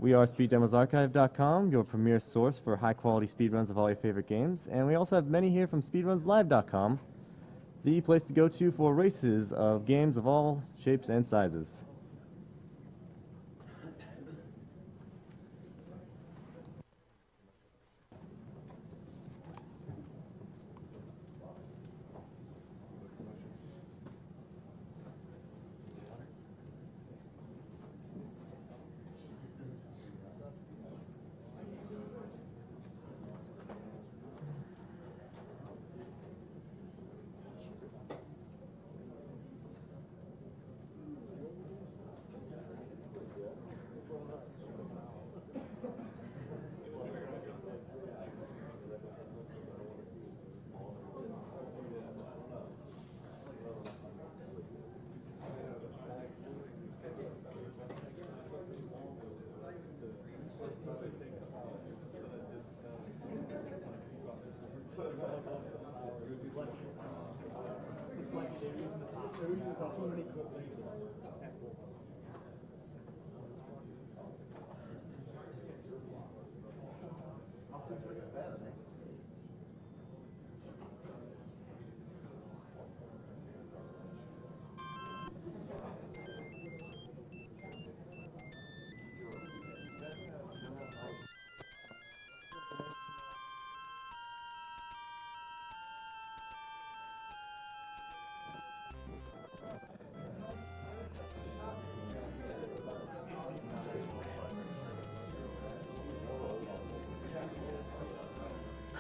We are SpeedDemosArchive.com, your premier source for high-quality speedruns of all your favorite games. And we also have many here from SpeedrunsLive.com, the place to go to for races of games of all shapes and sizes.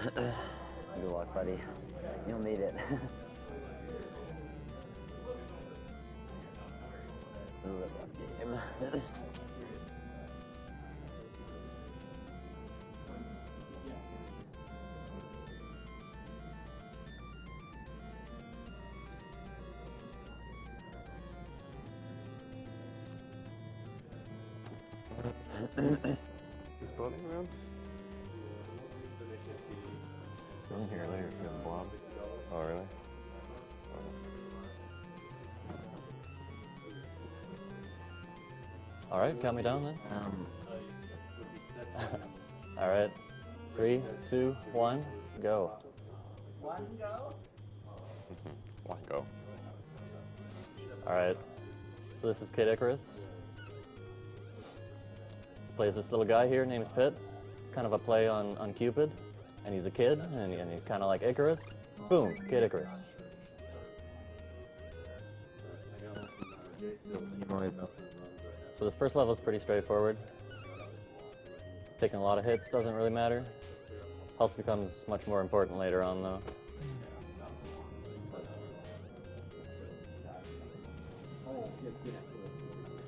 Good luck, buddy. You'll need it. Good luck, game. Is Bonnie around? I'm here later if you have a blob. Oh, really? All right, count me down then. All right, 3, 2, 1, go. One go. One go. All right, so this is Kid Icarus. Plays this little guy here named Pit. It's kind of a play on Cupid. And he's a kid, and he's kind of like Icarus. Boom, Kid Icarus. So this first level is pretty straightforward. Taking a lot of hits doesn't really matter. Health becomes much more important later on, though.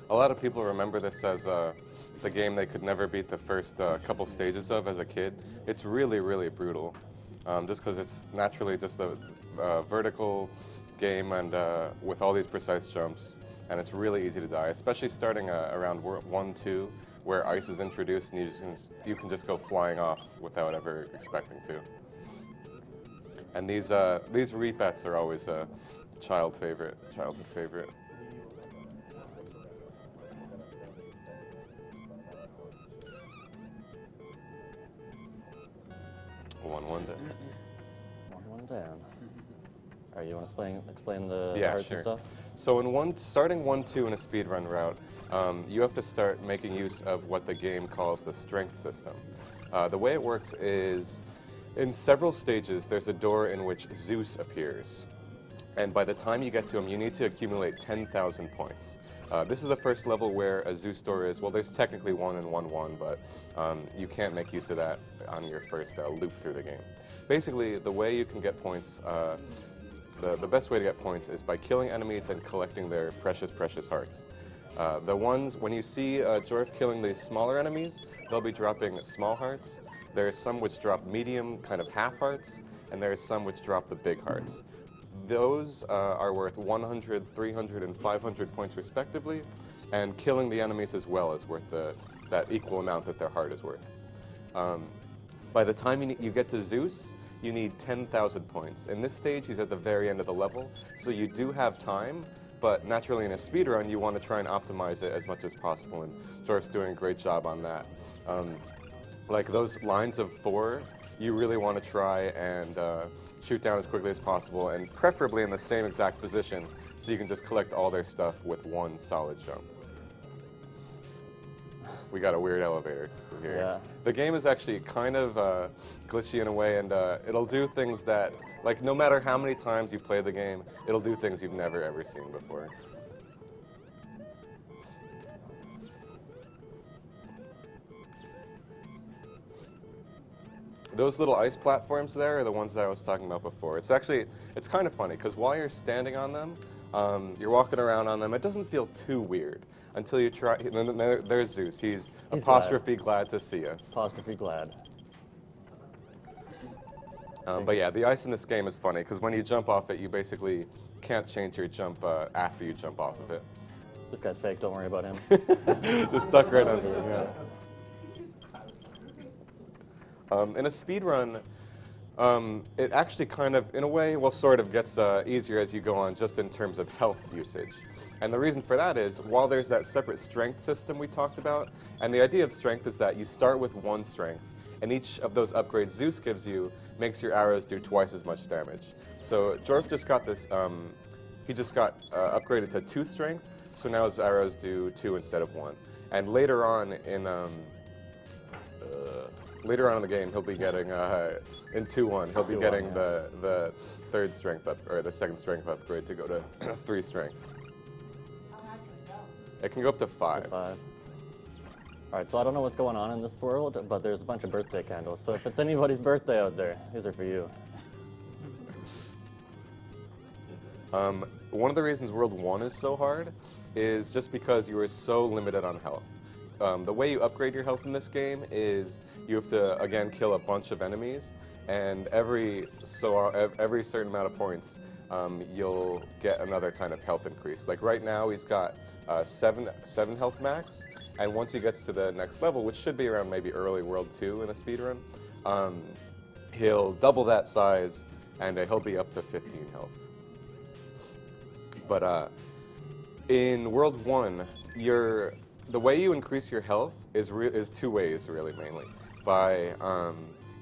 A lot of people remember this as the game they could never beat the first couple stages of as a kid. It's really, really brutal, just because it's naturally just a vertical game and with all these precise jumps, and it's really easy to die, especially starting around 1, 2, where ice is introduced and you can just go flying off without ever expecting to. And these repeats are always a childhood favorite. One down. One down. All right, you want to explain the Yeah, hearts sure. and stuff? So starting 1, 2 in a speedrun route, you have to start making use of what the game calls the strength system. The way it works is, in several stages, there's a door in which Zeus appears. And by the time you get to him, you need to accumulate 10,000 points. This is the first level where a Zeus door is, well, there's technically 1 and 1, 1, but you can't make use of that on your first loop through the game. Basically, the way you can get points, the best way to get points is by killing enemies and collecting their precious, precious hearts. When you see Jorf killing these smaller enemies, they'll be dropping small hearts. There's some which drop medium, kind of half hearts, and there's some which drop the big hearts. Those are worth 100, 300, and 500 points respectively, and killing the enemies as well is worth that equal amount that their heart is worth. By the time you get to Zeus, you need 10,000 points. In this stage, he's at the very end of the level, so you do have time, But naturally, in a speedrun, you want to try and optimize it as much as possible, and Jorf's doing a great job on that. Like those lines of 4, you really want to try and shoot down as quickly as possible, and preferably in the same exact position, so you can just collect all their stuff with one solid jump. We got a weird elevator here. Yeah. The game is actually kind of glitchy in a way, and it'll do things that, like, no matter how many times you play the game, it'll do things you've never ever seen before. Those little ice platforms there are the ones that I was talking about before. It's kind of funny, because while you're standing on them, you're walking around on them, it doesn't feel too weird until you try. There's Zeus. He's apostrophe glad to see us. Apostrophe glad. But yeah, the ice in this game is funny, because when you jump off it, you basically can't change your jump after you jump off of it. This guy's fake, don't worry about him. Just stuck right under it, yeah. In a speedrun, it actually kind of, in a way, well, sort of gets easier as you go on, just in terms of health usage. And the reason for that is, while there's that separate strength system we talked about, and the idea of strength is that you start with 1 strength, and each of those upgrades Zeus gives you makes your arrows do twice as much damage. So Jorf just got this, he just got upgraded to 2 strength, so now his arrows do 2 instead of 1. And later on in the game, he'll be getting in 2-1. He'll be getting the 3rd strength or the 2nd strength upgrade to go to 3 strength. It can go up to 5. 5. All right, so I don't know what's going on in this world, but there's a bunch of birthday candles. So if it's anybody's birthday out there, these are for you. One of the reasons World 1 is so hard is just because you are so limited on health. The way you upgrade your health in this game is you have to, again, kill a bunch of enemies, and every certain amount of points, you'll get another kind of health increase. Like right now, he's got 7 health max, and once he gets to the next level, which should be around maybe early World 2 in a speedrun, he'll double that size, and he'll be up to 15 health. But in World 1, the way you increase your health is 2 ways, really, mainly. By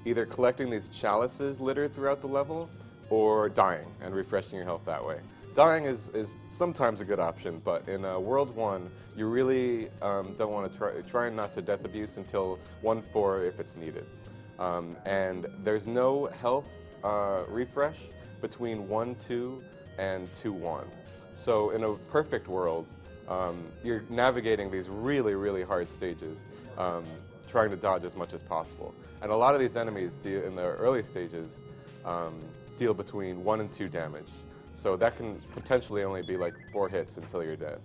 either collecting these chalices littered throughout the level, or dying and refreshing your health that way. Dying is sometimes a good option, but in World 1, you really don't want to try not to death abuse until 1-4 if it's needed. And there's no health refresh between 1-2 and 2-1. So in a perfect world, you're navigating these really, really hard stages, trying to dodge as much as possible. And a lot of these enemies in the early stages deal between 1 and 2 damage. So that can potentially only be like 4 hits until you're dead.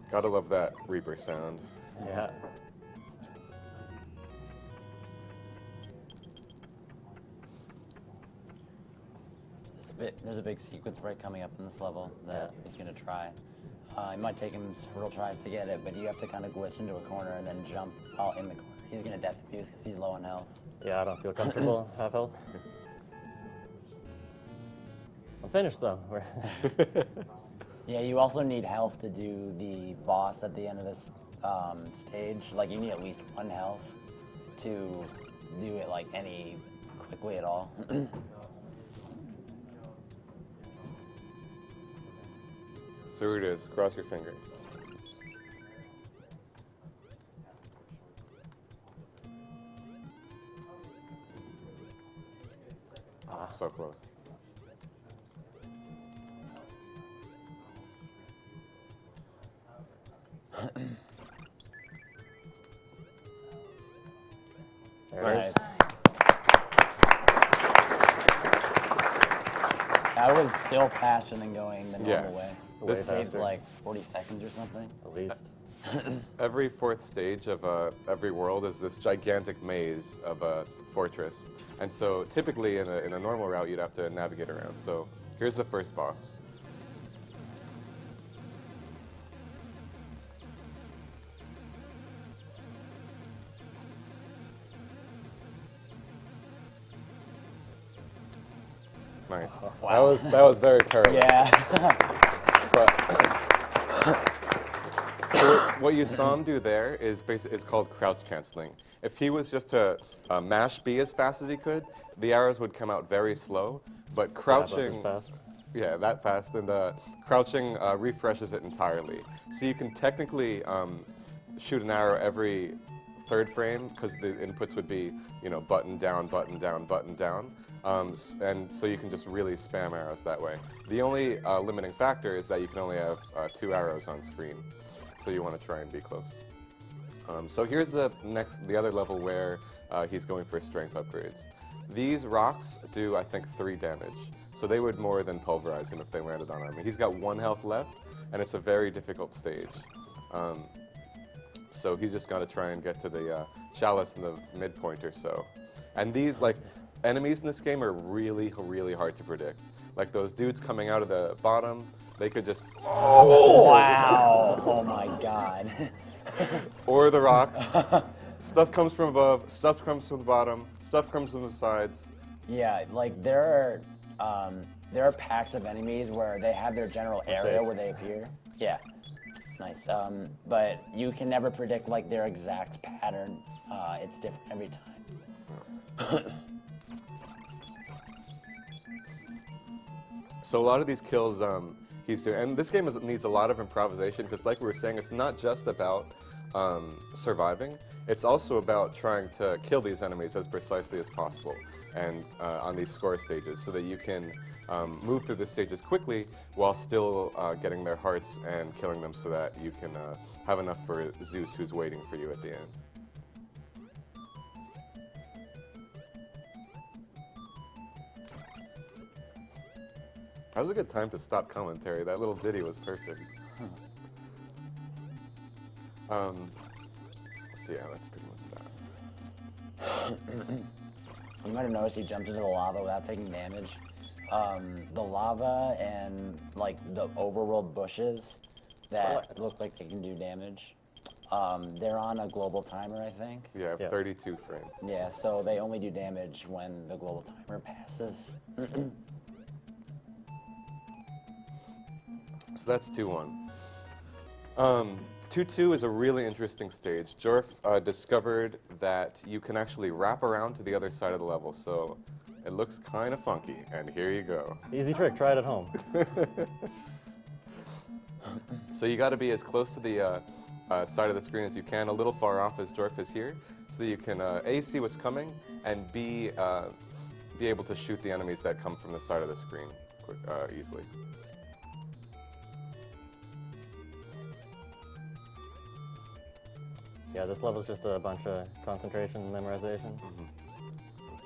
Gotta love that Reaper sound. Yeah. There's a big sequence break coming up in this level that he's going to try. It might take him several tries to get it, but you have to kind of glitch into a corner and then jump while in the corner. He's going to death abuse because he's low on health. Yeah, I don't feel comfortable. Half health. I'm finished, though. Yeah, you also need health to do the boss at the end of this stage. Like, you need at least 1 health to do it, like, any quickly at all. So here it is. Cross your finger. Ah, so close. There it is. I was still faster than going the normal Yeah. way. This It saves faster. like 40 seconds or something. At least. Every 4th stage of every world is this gigantic maze of a fortress. And so typically in a normal route, you'd have to navigate around. So here's the first boss. Nice. Wow. That was very careless. Yeah. But so what you saw him do there is it's called crouch canceling. If he was just to mash B as fast as he could, the arrows would come out very slow. But crouching, This fast. yeah, that fast, and crouching refreshes it entirely. So you can technically shoot an arrow every third frame because the inputs would be, button down, button down, button down. And so you can just really spam arrows that way. The only limiting factor is that you can only have 2 arrows on screen. So you want to try and be close. So here's the other level where he's going for strength upgrades. These rocks do, I think, 3 damage. So they would more than pulverize him if they landed on him. He's got 1 health left, and it's a very difficult stage. So he's just got to try and get to the chalice in the midpoint or so. And these, enemies in this game are really, really hard to predict. Like those dudes coming out of the bottom, they could just... Wow. Oh my God. Or the rocks. Stuff comes from above, stuff comes from the bottom, stuff comes from the sides. Yeah, there are packs of enemies where they have their general area where they appear. Yeah. Nice. But you can never predict their exact pattern. It's different every time. So a lot of these kills he's doing, and this game needs a lot of improvisation because, like we were saying, it's not just about surviving. It's also about trying to kill these enemies as precisely as possible, and on these score stages, so that you can move through the stages quickly while still getting their hearts and killing them, so that you can have enough for Zeus, who's waiting for you at the end. That was a good time to stop commentary. That little ditty was perfect. So yeah, that's pretty much that. You might have noticed he jumped into the lava without taking damage. The lava and the overworld bushes that look like they can do damage. They're on a global timer, I think. Yeah, 32 frames. Yeah, so they only do damage when the global timer passes. So that's 2-1. 2-2 is a really interesting stage. Jorf discovered that you can actually wrap around to the other side of the level, so it looks kind of funky, and here you go. Easy trick, try it at home. So you got to be as close to the side of the screen as you can, a little far off as Jorf is here, so that you can A, see what's coming, and B, be able to shoot the enemies that come from the side of the screen easily. Yeah, this level's just a bunch of concentration and memorization.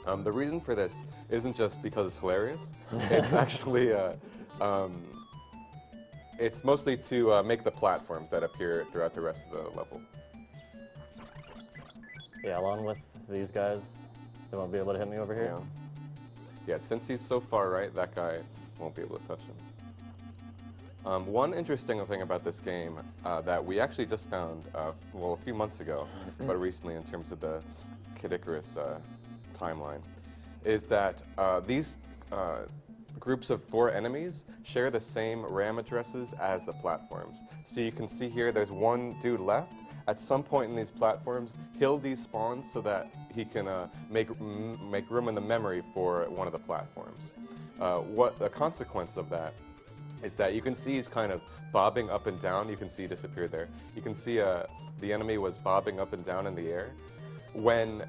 Mm-hmm. The reason for this isn't just because it's hilarious. It's actually, it's mostly to make the platforms that appear throughout the rest of the level. Yeah, along with these guys, they won't be able to hit me over here. Yeah, since he's so far right, that guy won't be able to touch him. One interesting thing about this game that we actually just found, a few months ago, but recently in terms of the Kid Icarus timeline, is that these groups of 4 enemies share the same RAM addresses as the platforms. So you can see here there's one dude left. At some point in these platforms, he'll despawn so that he can make room in the memory for one of the platforms. What the consequence of that is that you can see he's kind of bobbing up and down. You can see he disappeared there. You can see the enemy was bobbing up and down in the air. When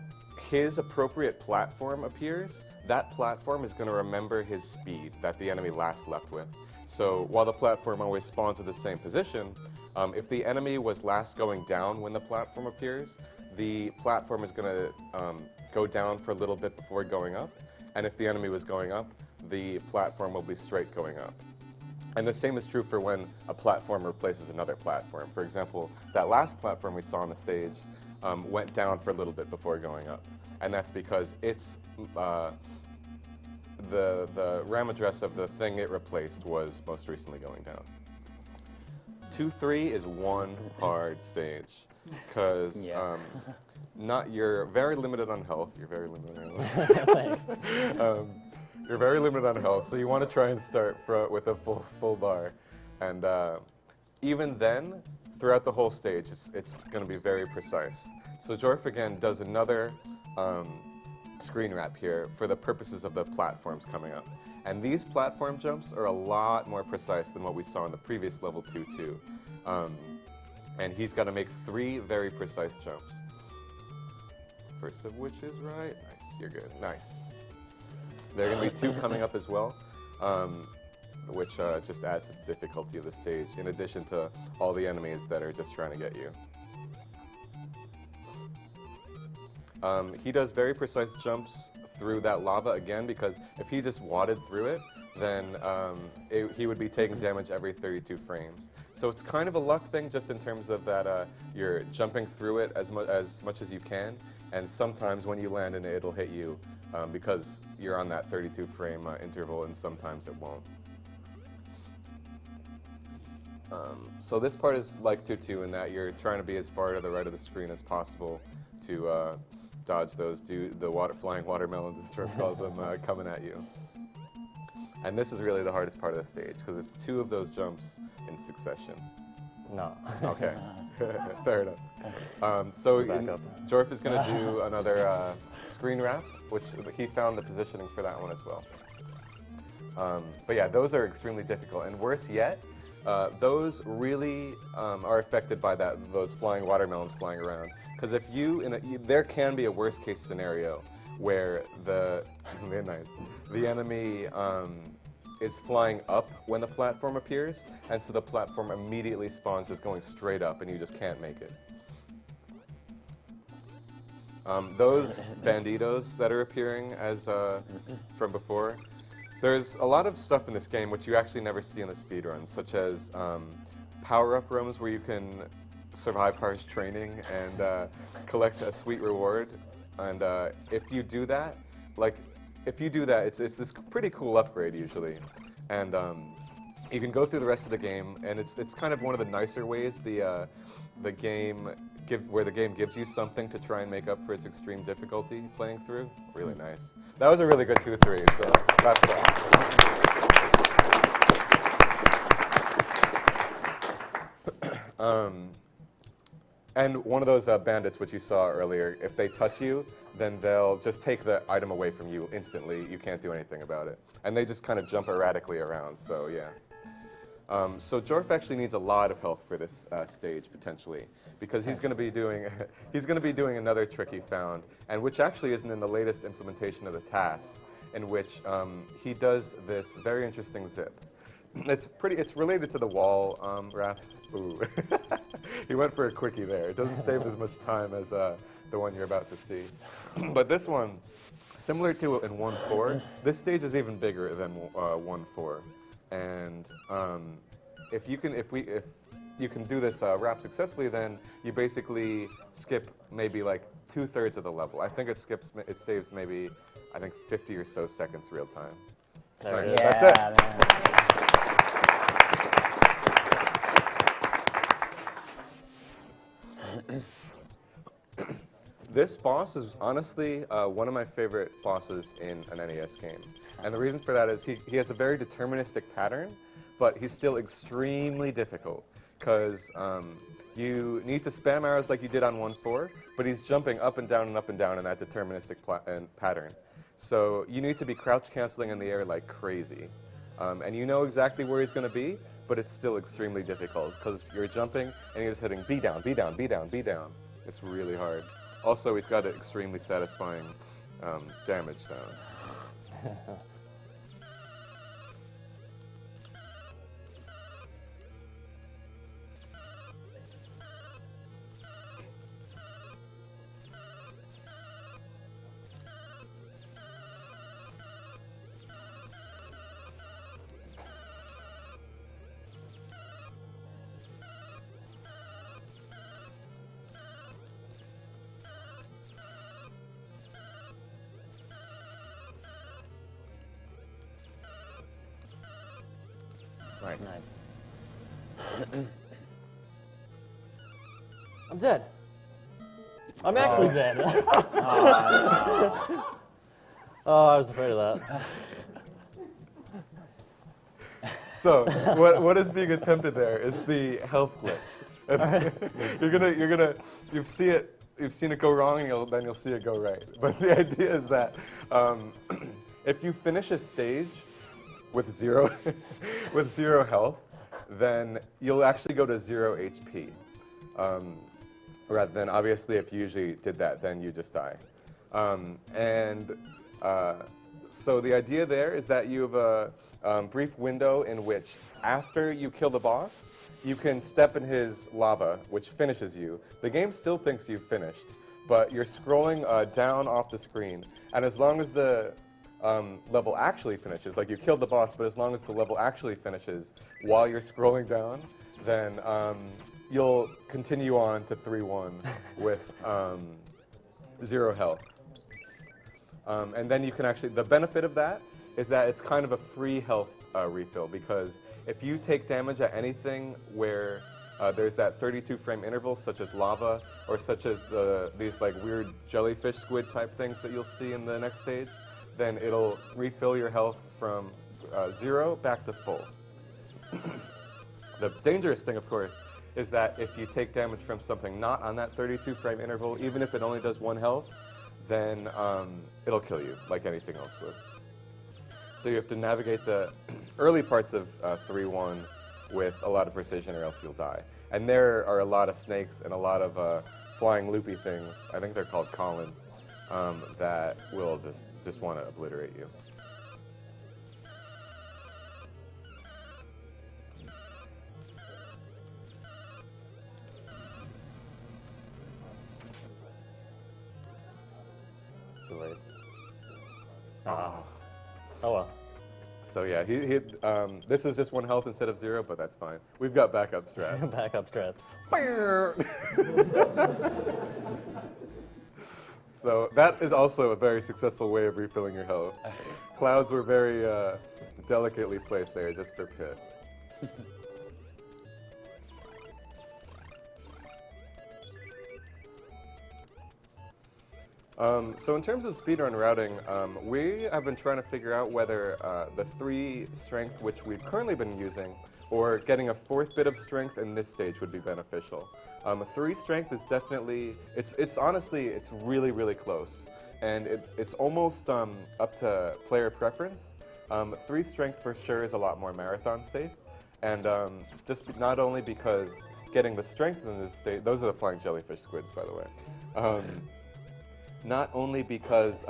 his appropriate platform appears, that platform is going to remember his speed that the enemy last left with. So while the platform always spawns at the same position, if the enemy was last going down when the platform appears, the platform is going to go down for a little bit before going up. And if the enemy was going up, the platform will be straight going up. And the same is true for when a platform replaces another platform. For example, that last platform we saw on the stage went down for a little bit before going up. And that's because it's the RAM address of the thing it replaced was most recently going down. 2-3 is one hard stage because you're very limited on health. You're very limited on health. Thanks. You're very limited on health, so you want to try and start with a full bar. And even then, throughout the whole stage, it's going to be very precise. So Jorf, again, does another screen wrap here for the purposes of the platforms coming up. And these platform jumps are a lot more precise than what we saw in the previous level 2 too. And he's got to make 3 very precise jumps. First of which is right. Nice, you're good. Nice. There are going to be 2 coming up as well, which just add to the difficulty of the stage, in addition to all the enemies that are just trying to get you. He does very precise jumps through that lava again, because if he just wadded through it, then he would be taking damage every 32 frames. So it's kind of a luck thing, just in terms of that you're jumping through it as much as you can, and sometimes when you land in it, it'll hit you because you're on that 32 frame interval, and sometimes it won't. So this part is like 2-2 in that you're trying to be as far to the right of the screen as possible to dodge those flying watermelons, as Jorf calls them, coming at you. And this is really the hardest part of the stage, because it's 2 of those jumps in succession. No. Okay, fair enough. So Jorf is going to do another screen wrap, which he found the positioning for that one as well. But yeah, those are extremely difficult, and worse yet, those really are affected by those flying watermelons flying around. Because if there can be a worst case scenario where the enemy is flying up when the platform appears, and so the platform immediately spawns just going straight up, and you just can't make it. Those banditos that are appearing as from before, there's a lot of stuff in this game which you actually never see in the speedruns, such as power-up rooms where you can survive harsh training and collect a sweet reward. And if you do that, it's this pretty cool upgrade usually. And you can go through the rest of the game, and it's kind of one of the nicer ways the game gives you something to try and make up for its extreme difficulty playing through. Really nice. That was a really good 2-3, so that's that. And one of those bandits which you saw earlier, if they touch you, then they'll just take the item away from you instantly. You can't do anything about it. And they just kind of jump erratically around, so yeah. So Jorf actually needs a lot of health for this stage, potentially, because he's going to be doing another trick he found, and which actually isn't in the latest implementation of the task, in which he does this very interesting zip. It's related to the wall wraps. Ooh. He went for a quickie there. It doesn't save as much time as the one you're about to see. But this one, similar to in 1-4, this stage is even bigger than 1-4. And if you can do this wrap successfully, then you basically skip maybe like 2/3 of the level. I think it saves maybe 50 or so seconds real time. Nice. Yeah, That's it. Man. This boss is honestly one of my favorite bosses in an NES game. And the reason for that is he has a very deterministic pattern, but he's still extremely difficult, because you need to spam arrows like you did on 1-4, but he's jumping up and down in that deterministic pattern. So you need to be crouch canceling in the air like crazy. And you know exactly where he's going to be, but it's still extremely difficult, because you're jumping and you're just hitting B down, B down, B down, B down. It's really hard. Also, he's got an extremely satisfying damage sound. Nice. I'm dead. I'm actually dead. Oh, I was afraid of that. So what is being attempted there is the health glitch. You've seen it go wrong, and then you'll see it go right. But the idea is that if you finish a stage with zero health, then you'll actually go to 0 HP. Rather than, obviously, if you usually did that, then you just die. So the idea there is that you have a brief window in which, after you kill the boss, you can step in his lava, which finishes you. The game still thinks you've finished, but you're scrolling down off the screen, and as long as the level actually finishes, like you killed the boss, but as long as the level actually finishes while you're scrolling down, then you'll continue on to 3-1 with 0 health. And then you can actually, the benefit of that is that it's kind of a free health refill, because if you take damage at anything where there's that 32 frame interval, such as lava, or such as these like weird jellyfish squid type things that you'll see in the next stage, then it'll refill your health from 0 back to full. The dangerous thing, of course, is that if you take damage from something not on that 32 frame interval, even if it only does 1 health, then it'll kill you, like anything else would. So you have to navigate the early parts of 3-1 with a lot of precision, or else you'll die. And there are a lot of snakes and a lot of flying loopy things, I think they're called Collins, that will just want to obliterate you. Too late. Oh well. So yeah, this is just 1 health instead of 0, but that's fine. We've got backup strats. Backup strats. So that is also a very successful way of refilling your health. Clouds were very delicately placed there, just for Pit. So in terms of speedrun routing, we have been trying to figure out whether the 3 strength, which we've currently been using, or getting a 4th bit of strength in this stage would be beneficial. 3 strength is definitely, it's honestly, it's really, really close. And it's almost up to player preference. 3 strength for sure is a lot more marathon safe. And just not only because getting the strength in this stage, those are the flying jellyfish squids, by the way. Not only because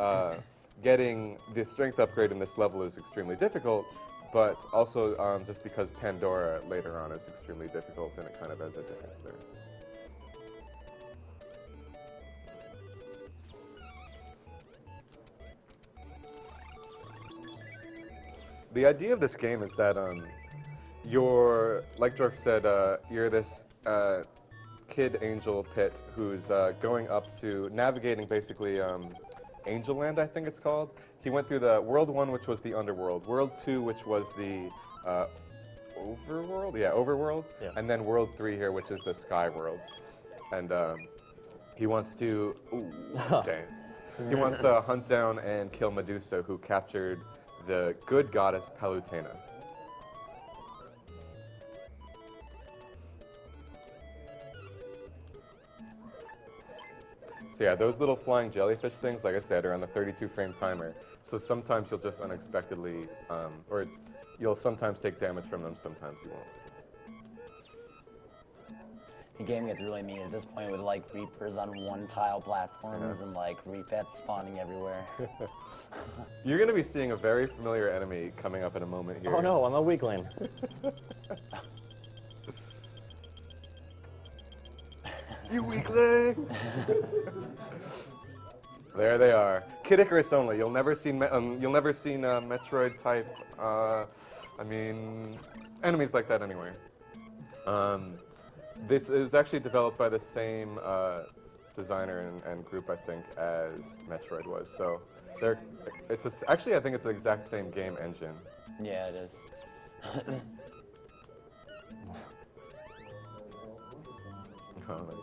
getting the strength upgrade in this level is extremely difficult, but also just because Pandora later on is extremely difficult, and it kind of has a difference there. The idea of this game is that you're, like Jorf said, you're this kid angel Pit who's going up to navigating basically Angel Land, I think it's called. He went through the World 1, which was the Underworld, World 2, which was the Overworld? Yeah, Overworld. Yeah. And then World 3 here, which is the Sky World. And he wants to... Ooh, dang. He wants to hunt down and kill Medusa, who captured the good goddess Palutena. So yeah, those little flying jellyfish things, like I said, are on the 32 frame timer. So sometimes you'll just unexpectedly, or you'll sometimes take damage from them, sometimes you won't. The game gets really mean at this point with like Reapers on 1-tile platforms and like Reapets spawning everywhere. You're going to be seeing a very familiar enemy coming up in a moment here. Oh no, I'm a weakling. You weakling! There they are. Kid Icarus only. You'll never see Metroid type. Enemies like that anyway. This is actually developed by the same designer and group, I think, as Metroid was. So actually, I think it's the exact same game engine. Yeah, it is. Oh, nice.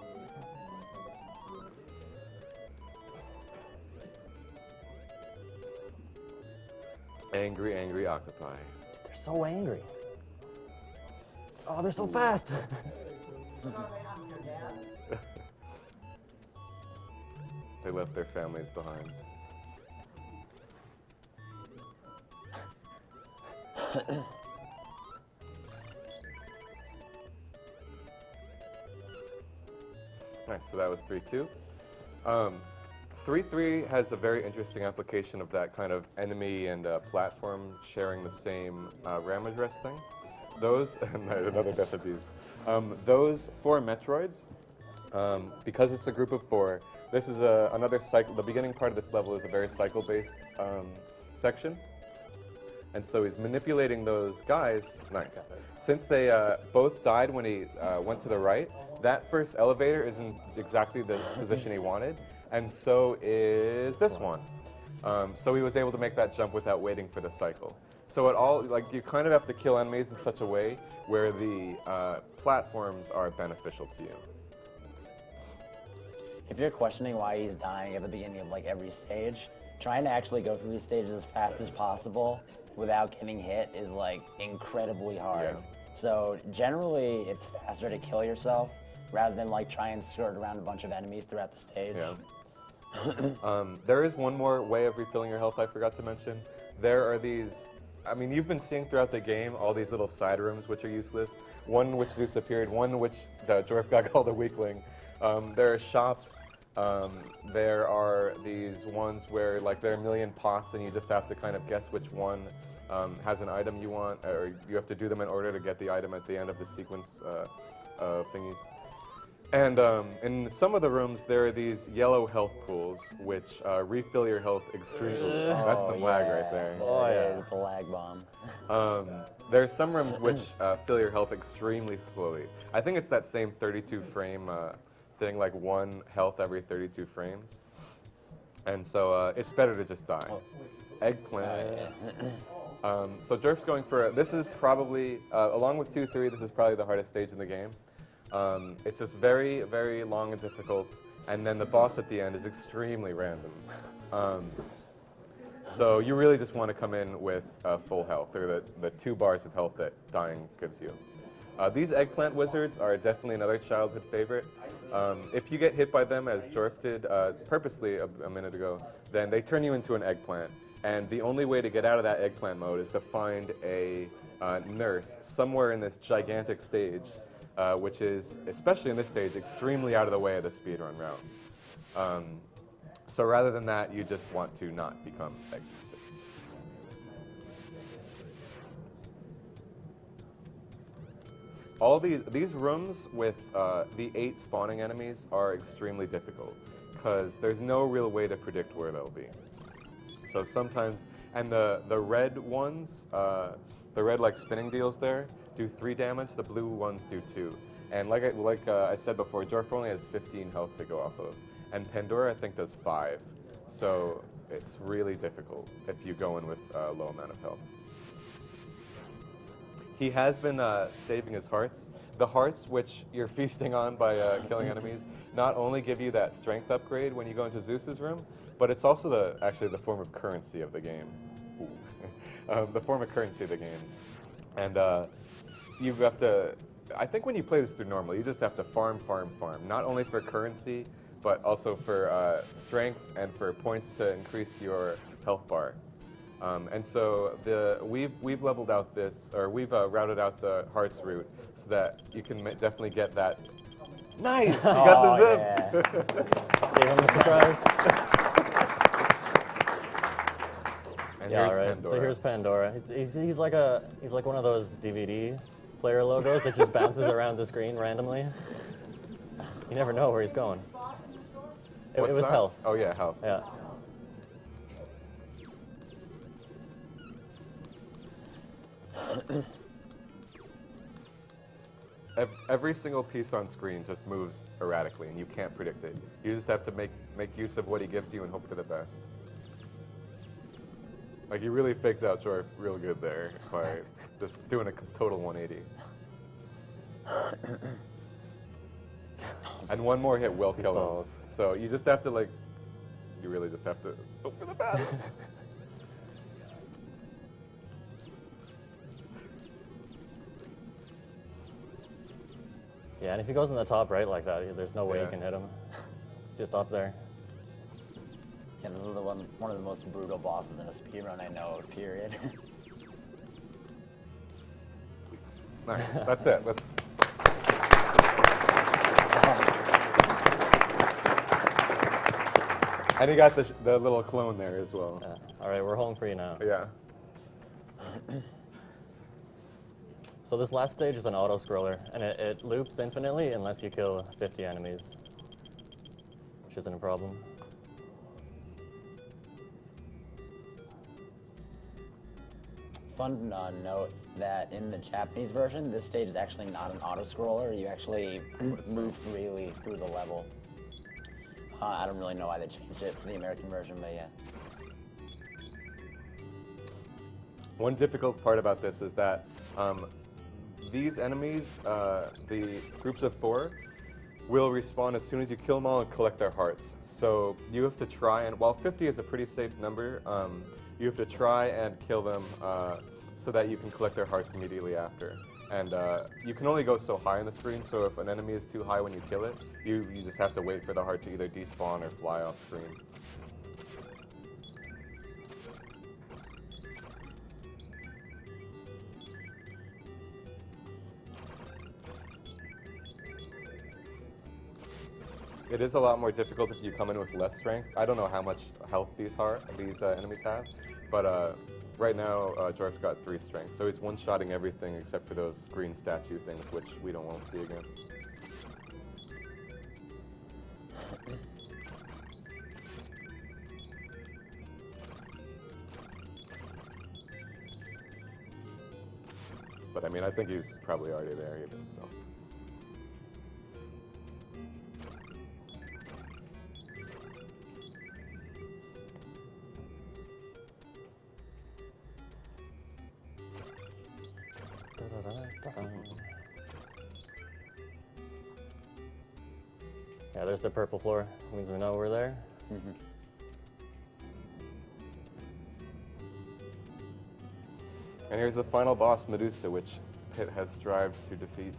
Angry, angry octopi. They're so angry. Oh, they're so fast! They left their families behind. Nice, so that was 3-2. 3-3 has a very interesting application of that kind of enemy and platform sharing the same RAM address thing. Those, another death abuse. Those 4 Metroids, because it's a group of 4, this is another cycle. The beginning part of this level is a very cycle-based section. And so he's manipulating those guys. Nice. Since they both died when he went to the right, that first elevator isn't exactly the position he wanted, and so is this one. So he was able to make that jump without waiting for the cycle. So it all, like, you kind of have to kill enemies in such a way where the platforms are beneficial to you. If you're questioning why he's dying at the beginning of like every stage, trying to actually go through these stages as fast as possible without getting hit is like incredibly hard. Yeah. So generally it's faster to kill yourself rather than like try and skirt around a bunch of enemies throughout the stage. Yeah. There is one more way of refilling your health I forgot to mention. There are these, I mean, you've been seeing throughout the game all these little side rooms which are useless. One which Zeus appeared, one which Jorf got called a weakling. There are shops. There are these ones where like there are a million pots and you just have to kind of guess which one has an item you want, or you have to do them in order to get the item at the end of the sequence of thingies. And in some of the rooms there are these yellow health pools which refill your health extremely. That's some lag right there. Oh yeah, it's the lag bomb. There are some rooms which fill your health extremely slowly. I think it's that same 32 frame thing, like 1 health every 32 frames. And so it's better to just die. Eggplant. So Jorf's going for, this is probably, along with 2-3, this is probably the hardest stage in the game. It's just very, very long and difficult, and then the boss at the end is extremely random. So you really just want to come in with full health, or the 2 bars of health that dying gives you. These eggplant wizards are definitely another childhood favorite. If you get hit by them, as Jorf did purposely a minute ago, then they turn you into an eggplant. And the only way to get out of that eggplant mode is to find a nurse somewhere in this gigantic stage, which is, especially in this stage, extremely out of the way of the speedrun route. So rather than that, you just want to not become eggplant. All these rooms with the 8 spawning enemies are extremely difficult because there's no real way to predict where they'll be. So sometimes, and the red ones, the red like spinning deals there do 3 damage. The blue ones do 2. And like I said before, Jorf only has 15 health to go off of, and Pandora I think does 5. So it's really difficult if you go in with a low amount of health. He has been saving his hearts. The hearts, which you're feasting on by killing enemies, not only give you that strength upgrade when you go into Zeus's room, but it's also actually the form of currency of the game. The form of currency of the game. And you have to, I think when you play this through normal, you just have to farm, not only for currency, but also for strength and for points to increase your health bar. And so we've leveled out this, or we've routed out the hearts route so that you can definitely get that. Nice! You got the zip! Yeah. Gave him a surprise. And Yeah, here's all right. Pandora. So here's Pandora. He's like one of those DVD player logos that just bounces around the screen randomly. You never know where he's going. It was that? health. Oh yeah, health. Yeah. Every single piece on screen just moves erratically, and you can't predict it. You just have to make use of what he gives you and hope for the best. Like, you really faked out Jorf real good there by just doing a total 180. And one more hit will kill him. So you just have to, like, you really just have to hope for the best. Yeah, and if he goes in the top right like that, there's no way Yeah. you can hit him. It's just up there. Yeah, this is one of the most brutal bosses in a speedrun I know, period. Nice. That's it. Let's. And you got the little clone there as well. Yeah. All right, we're home free now. Yeah. So this last stage is an auto-scroller, and it loops infinitely unless you kill 50 enemies, which isn't a problem. Fun note that in the Japanese version, this stage is actually not an auto-scroller. You actually move freely through the level. I don't really know why they changed it for the American version, but yeah. One difficult part about this is that these enemies, the groups of 4, will respawn as soon as you kill them all and collect their hearts. So you have to try, and while 50 is a pretty safe number, you have to try and kill them so that you can collect their hearts immediately after. And you can only go so high on the screen, so if an enemy is too high when you kill it, you just have to wait for the heart to either despawn or fly off screen. It is a lot more difficult if you come in with less strength. I don't know how much health these enemies have, but right now Jorf's got 3 strength, so he's one-shotting everything except for those green statue things, which we don't want to see again. But I mean, I think he's probably already there even, so. Yeah, there's the purple floor. Means we know we're there. Mm-hmm. And here's the final boss, Medusa, which Pit has strived to defeat.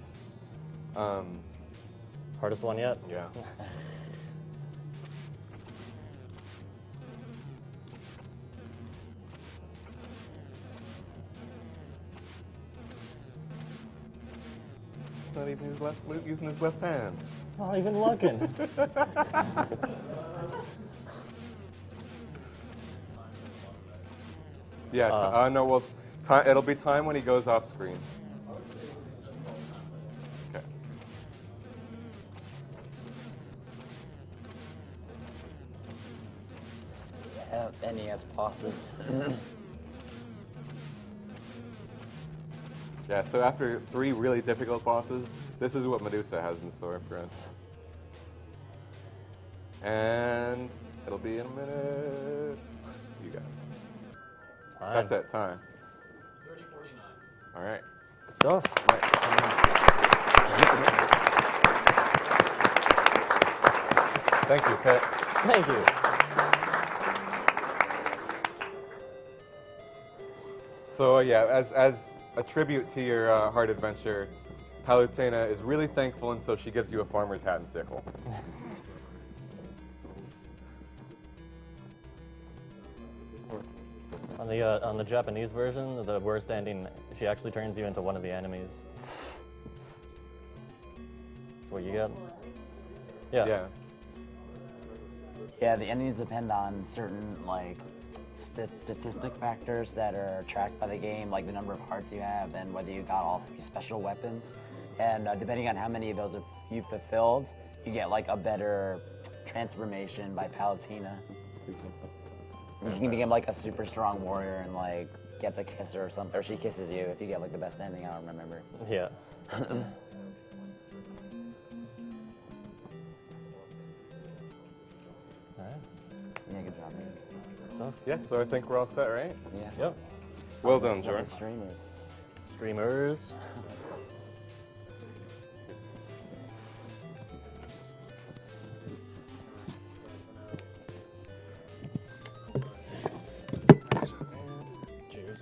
Hardest one yet? Yeah. Not even using his left hand. Not even looking. Yeah, no, well, it'll be time when he goes off screen. Okay. NES bosses. Yeah, so after 3 really difficult bosses, this is what Medusa has in store for us. And it'll be in a minute. You got it. Time. That's it, time. 30:49. All right. Good stuff. Thank you, Pit. Thank you. So yeah, as a tribute to your hard adventure, Palutena is really thankful, and so she gives you a farmer's hat and sickle. On the Japanese version, the worst ending, she actually turns you into one of the enemies. That's what you get. Yeah. Yeah. Yeah, the endings depend on certain like statistic factors that are tracked by the game, like the number of hearts you have and whether you got all 3 special weapons. And depending on how many of those you fulfilled, you get like a better transformation by Palutena. You can become like a super strong warrior and like get to kiss her or something, or she kisses you if you get like the best ending. I don't remember. Yeah. Alright. Yeah, good job, man. Stuff. Yeah, so I think we're all set, right? Yeah. Yep. Well done, Love Jorf. the streamers. Streamers. Cheers.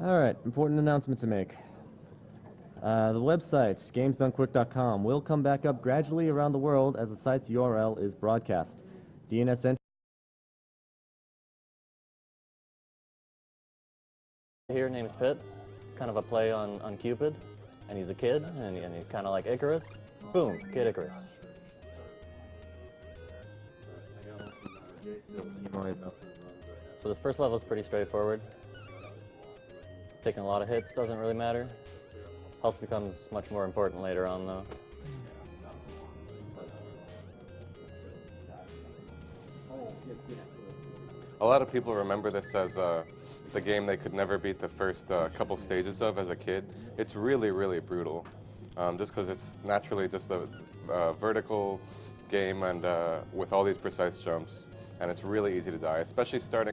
All right, important announcement to make. The website, gamesdonequick.com, will come back up gradually around the world as the site's URL is broadcast. DNS entry Here named Pit. It's kind of a play on Cupid, and he's a kid, and he's kind of like Icarus. Boom, Kid Icarus. So this first level is pretty straightforward. Taking a lot of hits doesn't really matter. Health becomes much more important later on, though. A lot of people remember this as the game they could never beat the first couple stages of as a kid. It's really, really brutal, just because it's naturally just a vertical game and with all these precise jumps, and it's really easy to die, especially starting.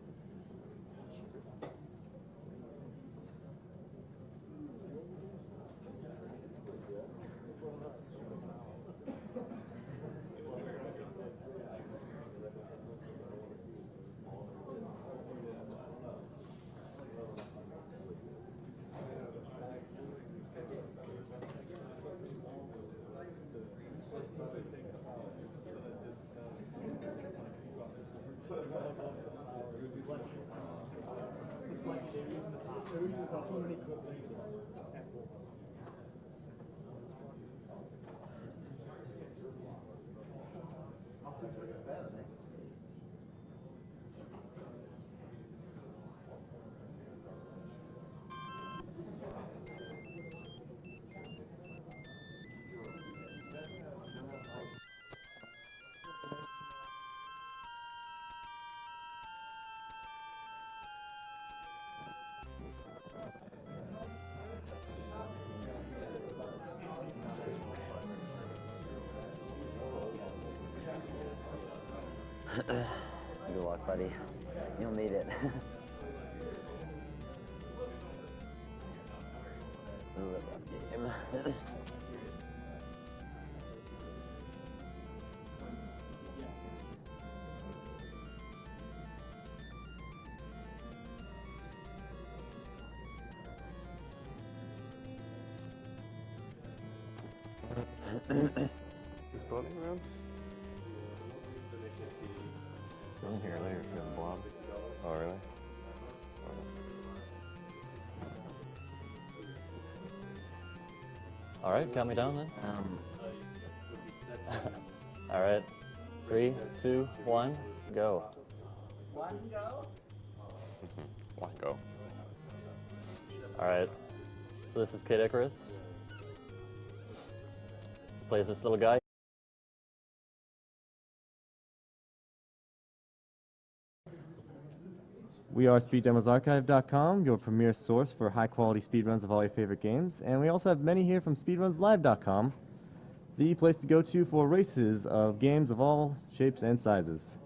Good luck, buddy. You'll need it. Live that game. Is floating around? Wasn't here later for the blob. Oh, really? All right, count me down then. All right, 3, 2, 1, go. One go. All right, so this is Kid Icarus. Plays this little guy. We are SpeedDemosArchive.com, your premier source for high-quality speedruns of all your favorite games, and we also have many here from SpeedrunsLive.com, the place to go to for races of games of all shapes and sizes.